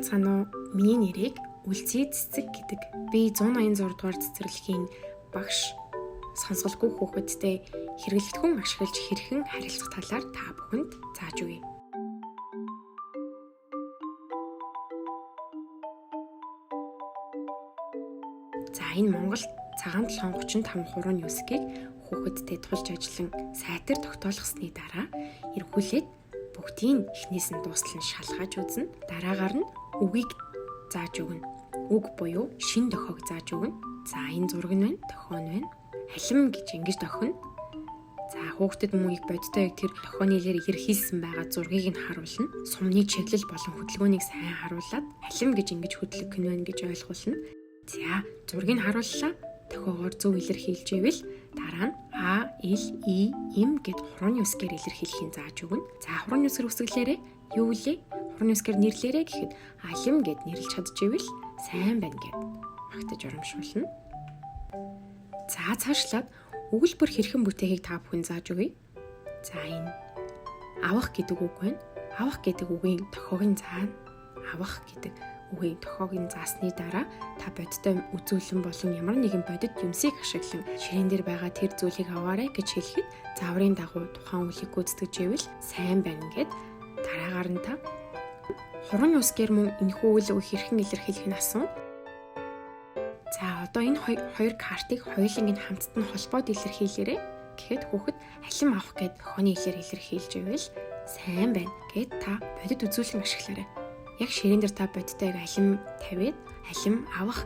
Санаад цаана уу миний нэрийг Үлзий цэцэг гэдэг. Би 186 дугаар цэцэрлэгийн багш. Сонсголгүй хүүхэдтэй хэрэглэгдэхүүн ашиглаж хэрхэн харилцах талаар та бүхэнд зааж өгье. За энэ Монгол цагаан толгойн 35 хурууны үсгийг хүүхэдтэй тулж ажиллан сайтар тогтоолгосны дараа эргүүлээд бүгдийн эхнээс нь дуустал нь шалгаж үзнэ. Дараагаар нь үгийг зааж өгнө. Үг буюу шин дохиог зааж өгнө. За энэ зураг нь байна, дохио нь байна. Халим гэж ингэж дохино. За хүүхдэд мөн их бодтой тэр дохионы илээр илэрхийлсэн байгаа зургийг нь харуулна. Сумны чиглэл болон хөдөлгөөнийг сайн харуулад халим гэж ингэж хөдлөх кино гэж ойлгуулна. За зургийг нь харууллаа. Дохиогоор зөв илэрхийлж ивэл дараа нь А, Л, И, Им гэд хурууны үсгээр илэрхийлэхин зааж өгнө. За хурууны үсгэр үсгэлээрээ юу вэ? Хурууны үсгээр нэрлээрээ гэхэд алим гэд нэрлэж чадчихвэл сайн байна гэд магтаж урамшуулна. За цаашлаад өгүүлбэр хэрхэн бүтээхийг та бүхэн зааж өгье. За энэ авах гэдэг үг байна. Авах гэдэг үгийн дохиог нь заана. Авах гэдэг үгийн дохиог нь заасны дараа та бодтой үзүүлэн болон ямар нэгэн бодит юмсыг ашиглан ширээн дээр байгаа тэр зүйлийг аваарай гэж хэлэхэд зааврын дагуу тухайн үлийг гүйцэтгэж ивэл сайн байна гэд дараагаар нь та хурууны үсгээр мөн энэхүү үйл үг хэрхэн илэрхийлэх нь асууна. За одоо энэ хоёр картыг хоёуланг нь хамтд нь холбоод илэрхийлээрэй гэхэд хүүхэд халим авах гэд дохионы хэлээр илэрхийлж ивэл сайн байна гэд та бодит үзүүлэн ашиглаарай. Яг ширээн дээр та бодтой алим тавиад алим авах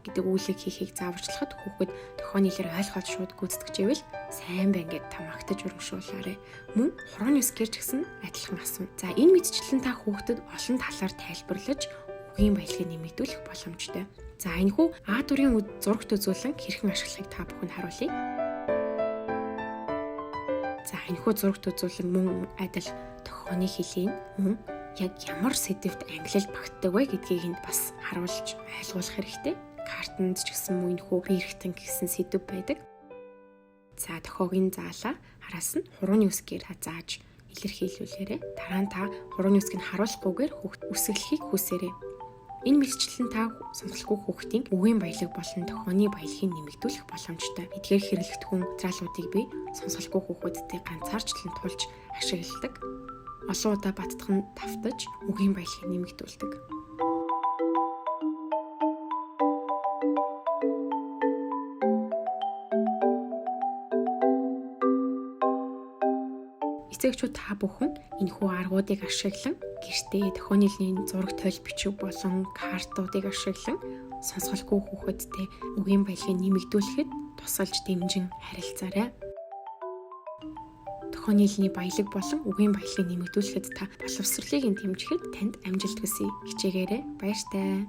гэдэг үйлийг хийхийг зааварчлахад хүүхэд дохионы хэлээр ойлгоод шууд гүйцэтгэж ивэл сайн байна гэд та магтаж урамшуулаарай. Мөн хурууны үсгээр ч гэсэн адилхан асууна. За энэ мэдчилэн та хүүхдэд олон талаар тайлбарлаж үгийн баялагийг нэмэгдүүлэх боломжтой. За энэхүү А дүрийн зурагт үзүүлэн хэрхэн ашиглахыг та бүхэнд харуулъя. За энэхүү зурагт үзүүлэн мөн адил дохионы хэлийг мөн яг ямар сэдвт ангилал багтдаг вэ гэдгийг нь бас харуулж ойлгуулах хэрэгтэй. Картанд ч гэсэн мөн энэхүү биерхтэн гэсэн сэдв байдаг. За дохиог нь заалаа. Араас нь хурууны үсгээр зааж илэрхийлүүлээрэй. Дараа нь та хурууны үсгийг харуулахгүйгээр хүүхд үсгэлэхийг хүсээрэй. Энэ мэлчилэн та сонсголгүй хүүхдийн үгийн баялаг болон дохионы баялагийг нэмэгдүүлэх боломжтой. Эдгээр хэрэглэгдэхүүн материалуудыг би сонсголгүй хүүхэдтэй ганцаарчлан тулж ашигладаг. Олон удаа баттган давтаж үгийн баялагийг нэмэгдүүлдэг. Эцэгчүүд та бүхэн энэхүү аргуудыг ашиглан гэртээ дохионы хэлний зураг тойл бичиг болон картуудыг ашиглан сонсголгүй хүүхэдтэй үгийн баялагийг нэмэгдүүлэхэд тусалж дэмжин харилцаарай. Дохионы хэлний баялаг болон үгийн баялагийг нэмэгдүүлэхэд та боловсролыг нь дэмжихэд танд амжилт хүсье. Хичээгээрэй. Баяртай.